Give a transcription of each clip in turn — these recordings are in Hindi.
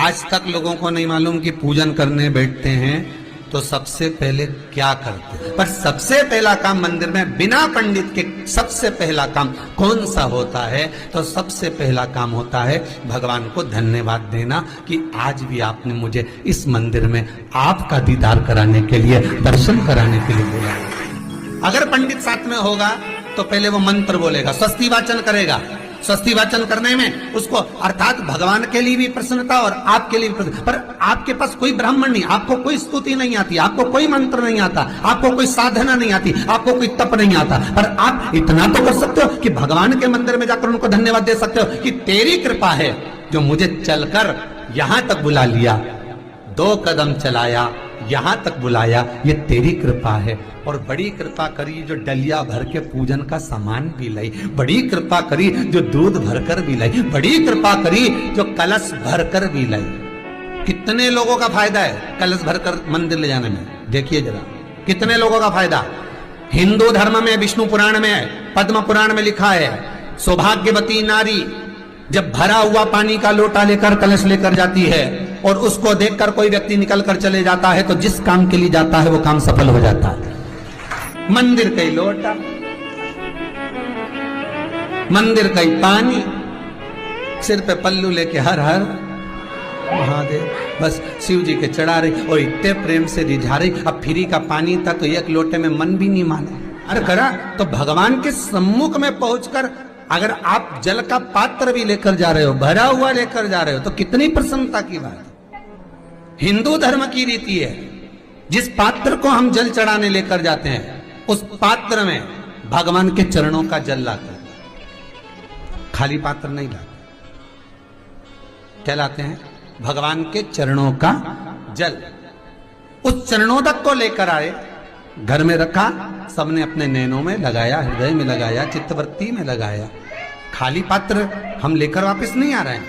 आज तक लोगों को नहीं मालूम कि पूजन करने बैठते हैं तो सबसे पहले क्या करते हैं। पर सबसे पहला काम मंदिर में बिना पंडित के सबसे पहला काम कौन सा होता है? तो सबसे पहला काम होता है भगवान को धन्यवाद देना कि आज भी आपने मुझे इस मंदिर में आपका दीदार कराने के लिए, दर्शन कराने के लिए बोला। अगर पंडित साथ में होगा तो पहले वो मंत्र बोलेगा, स्वस्ति वाचन करेगा। स्वस्ति वाचन करने में उसको अर्थात भगवान के लिए भी प्रसन्नता और आपके लिए भी प्रसन्नता। पर आपके पास कोई ब्राह्मण नहीं, आपको कोई स्तुति नहीं आती, आपको कोई मंत्र नहीं आता, आपको कोई साधना नहीं आती, आपको कोई तप नहीं आता, पर आप इतना तो कर सकते हो कि भगवान के मंदिर में जाकर उनको धन्यवाद दे सकते हो कि तेरी कृपा है जो मुझे चलकर यहां तक बुला लिया, 2 कदम चलाया, यहां तक बुलाया, ये तेरी कृपा है। और बड़ी कृपा करी जो डलिया भर के पूजन का सामान भी लाई, बड़ी कृपा करी जो दूध भरकर भी लाई, बड़ी कृपा करी जो कलश भरकर भी लाई। कितने लोगों का फायदा है कलश भरकर मंदिर ले जाने में? देखिए जरा कितने लोगों का फायदा। हिंदू धर्म में विष्णु पुराण में, पद्म पुराण में लिखा है, सौभाग्यवती नारी जब भरा हुआ पानी का लोटा लेकर कलश लेकर जाती है और उसको देखकर कोई व्यक्ति निकल कर चले जाता है तो जिस काम के लिए जाता है वो काम सफल हो जाता है। मंदिर का ही लोटा, मंदिर का ही पानी, सिर पे पल्लू लेके हर हर महादेव, बस शिव जी के चढ़ा रही और इतने प्रेम से रिझा रही। अब फ्री का पानी था तो एक लोटे में मन भी नहीं माने। अरे करा तो भगवान के सम्मुख में पहुंचकर अगर आप जल का पात्र भी लेकर जा रहे हो, भरा हुआ लेकर जा रहे हो, तो कितनी प्रसन्नता की बात है। हिंदू धर्म की रीति है, जिस पात्र को हम जल चढ़ाने लेकर जाते हैं उस पात्र में भगवान के चरणों का जल लाते हैं, खाली पात्र नहीं लाते। क्या लाते हैं? भगवान के चरणों का जल। उस चरणों तक को लेकर आए, घर में रखा, सबने अपने नैनों में लगाया, हृदय में लगाया, चित्तवृत्ति में लगाया। खाली पात्र हम लेकर वापस नहीं आ रहे हैं।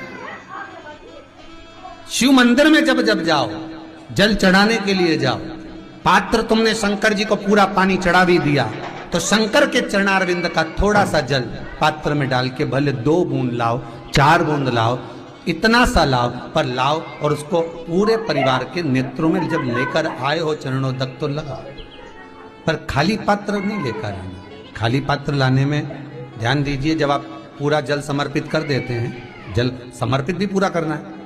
शिव मंदिर में जब जब जाओ, जल चढ़ाने के लिए जाओ, पात्र तुमने शंकर जी को पूरा पानी चढ़ा भी दिया तो शंकर के चरणारविंद का थोड़ा सा जल पात्र में डाल के भले 2 बूंद लाओ, 4 बूंद लाओ, इतना सा लाओ, पर लाओ और उसको पूरे परिवार के नेत्रों में जब लेकर आए हो चरणों तक तो लगाओ। पर खाली पात्र नहीं लेकर आना। खाली पात्र लाने में ध्यान दीजिए, जब आप पूरा जल समर्पित कर देते हैं, जल समर्पित भी पूरा करना है,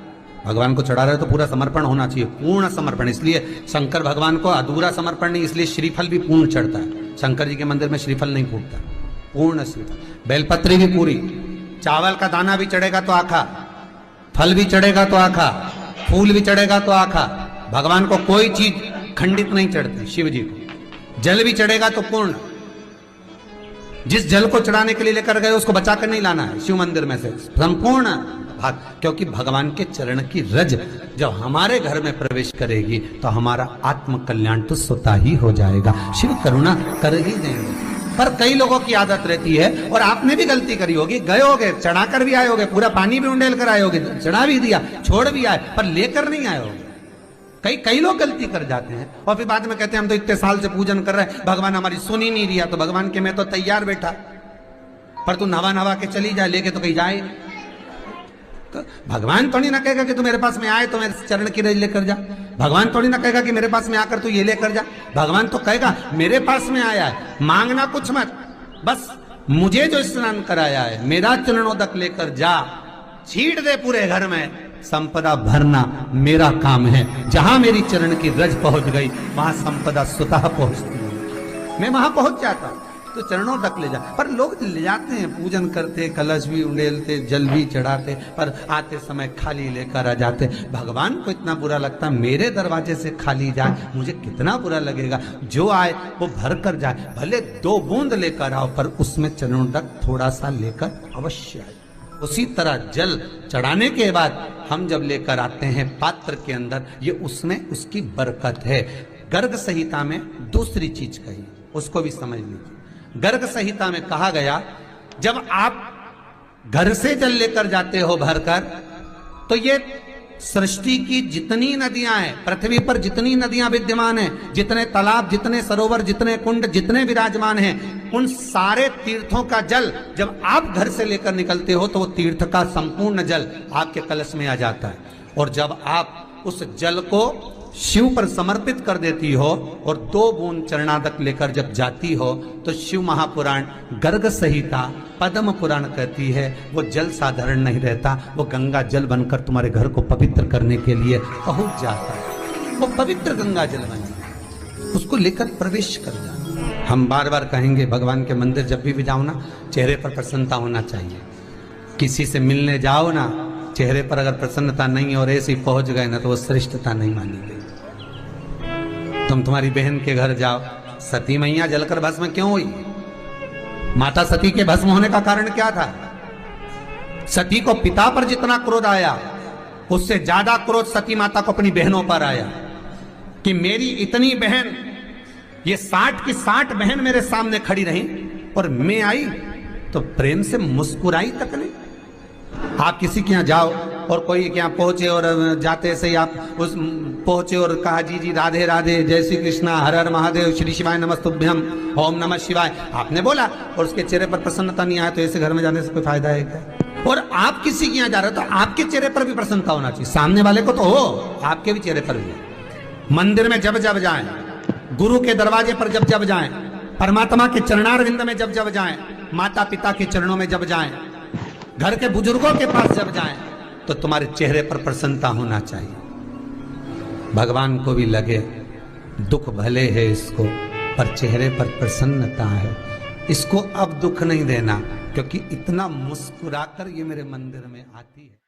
भगवान को चढ़ा रहे हो तो पूरा समर्पण होना चाहिए, पूर्ण समर्पण। इसलिए शंकर भगवान को अधूरा समर्पण नहीं, इसलिए श्रीफल भी पूर्ण चढ़ता है। शंकर जी के मंदिर में श्रीफल नहीं फूटता, पूर्ण श्रीफल। बेलपत्री भी पूरी, चावल का दाना भी चढ़ेगा तो आखा, फल भी चढ़ेगा तो आखा, फूल भी चढ़ेगा तो आखा। भगवान को कोई चीज खंडित नहीं चढ़ती, शिव जी को जल भी चढ़ेगा तो पूर्ण। जिस जल को चढ़ाने के लिए लेकर गए उसको बचा कर नहीं लाना है शिव मंदिर में से, संपूर्ण भाग। क्योंकि भगवान के चरण की रज जब हमारे घर में प्रवेश करेगी तो हमारा आत्म कल्याण तो स्वतः ही हो जाएगा। शिव करुणा कर ही देंगे। पर कई लोगों की आदत रहती है, और आपने भी गलती करी होगी, गए होगे, चढ़ा कर भी आए होगे, पूरा पानी भी उंडेल कर आए होगे, चढ़ा भी दिया, छोड़ भी आए, पर लेकर नहीं आए होगे। कई लोग गलती कर जाते हैं और फिर बाद में कहते हैं हम तो इतने साल से पूजन कर रहे हैं, भगवान हमारी सुन ही नहीं रिया। तो भगवान के मैं तो तैयार बैठा, पर तू नवा के चली जाए, लेके तो कहीं जाए। तो भगवान थोड़ी ना कहेगा कि तू मेरे पास में आए तो मेरे चरण की रज लेकर जा। भगवान थोड़ी ना कहेगा कि मेरे पास में आकर तू ये लेकर जा। भगवान तो कहेगा मेरे पास में आया है, मांगना कुछ मत, बस मुझे जो स्नान कराया है मेरा चरणोदक लेकर जा, छीट दे पूरे घर में, संपदा भरना मेरा काम है। जहां मेरी चरण की रज पहुंच गई वहां संपदा स्वतः पहुंचती है, मैं वहां पहुंच जाता हूं। तो चरणों तक ले जा। पर लोग ले जाते हैं, पूजन करते, कलश भी उंडेलते, जल भी चढ़ाते, पर आते समय खाली लेकर आ जाते। भगवान को इतना बुरा लगता, मेरे दरवाजे से खाली जाए, मुझे कितना बुरा लगेगा। जो आए वो भर कर जाए, भले 2 बूंद लेकर आओ, पर उसमें चरणों तक थोड़ा सा लेकर अवश्य आए। उसी तरह जल चढ़ाने के बाद हम जब लेकर आते हैं पात्र के अंदर, ये उसमें उसकी बरकत है। गर्ग संहिता में दूसरी चीज कही, उसको भी समझ लीजिए। गर्ग संहिता में कहा गया, जब आप घर से जल लेकर जाते हो भरकर, तो ये सृष्टि की जितनी नदियां हैं, पृथ्वी पर जितनी नदियां विद्यमान हैं, जितने तालाब, जितने सरोवर, जितने कुंड, जितने विराजमान हैं, उन सारे तीर्थों का जल जब आप घर से लेकर निकलते हो तो वो तीर्थ का संपूर्ण जल आपके कलश में आ जाता है। और जब आप उस जल को शिव पर समर्पित कर देती हो और 2 बूंद चरणादक लेकर जब जाती हो तो शिव महापुराण गर्ग संहिता पद्म पुराण कहती है वो जल साधारण नहीं रहता, वो गंगा जल बनकर तुम्हारे घर को पवित्र करने के लिए पहुंच जाता है। वो पवित्र गंगा जल बन जाता, उसको लेकर प्रवेश कर जाता। हम बार बार कहेंगे भगवान के मंदिर जब भी जाओ ना, चेहरे पर प्रसन्नता होना चाहिए। किसी से मिलने जाओ ना, चेहरे पर अगर प्रसन्नता नहीं और ऐसे ही पहुंच गए ना तो वो श्रेष्ठता नहीं मानी गई। तुम्हारी बहन के घर जाओ, सती मैया जलकर भस्म क्यों हुई? माता सती के भस्म होने का कारण क्या था? सती को पिता पर जितना क्रोध आया उससे ज्यादा क्रोध सती माता को अपनी बहनों पर आया कि मेरी इतनी बहन, ये 60 की 60 बहन मेरे सामने खड़ी रही और मैं आई तो प्रेम से मुस्कुराई तक नहीं। आप किसी के यहाँ जाओ और कोई के यहाँ पहुंचे और जाते से ही आप उस पहुंचे और कहा जी जी राधे राधे, जय श्री कृष्णा, हर हर महादेव, श्री शिवाय नमस्तुभ्यम, ओम नमः शिवाय आपने बोला और उसके चेहरे पर प्रसन्नता नहीं आया तो ऐसे घर में जाने से कोई फायदा है क्या? और आप किसी के यहाँ जा रहे हो तो आपके चेहरे पर भी प्रसन्नता होना चाहिए, सामने वाले को तो हो, आपके भी चेहरे पर भी। मंदिर में जब जब जाएं, गुरु के दरवाजे पर जब जब जाएं, परमात्मा के चरणारविंद में जब जब जाएं, माता पिता के चरणों में जब जाएं, घर के बुजुर्गों के पास जब जाएं तो तुम्हारे चेहरे पर प्रसन्नता होना चाहिए। भगवान को भी लगे दुख भले है इसको पर चेहरे पर प्रसन्नता है, इसको अब दुख नहीं देना क्योंकि इतना मुस्कुराकर ये मेरे मंदिर में आती है।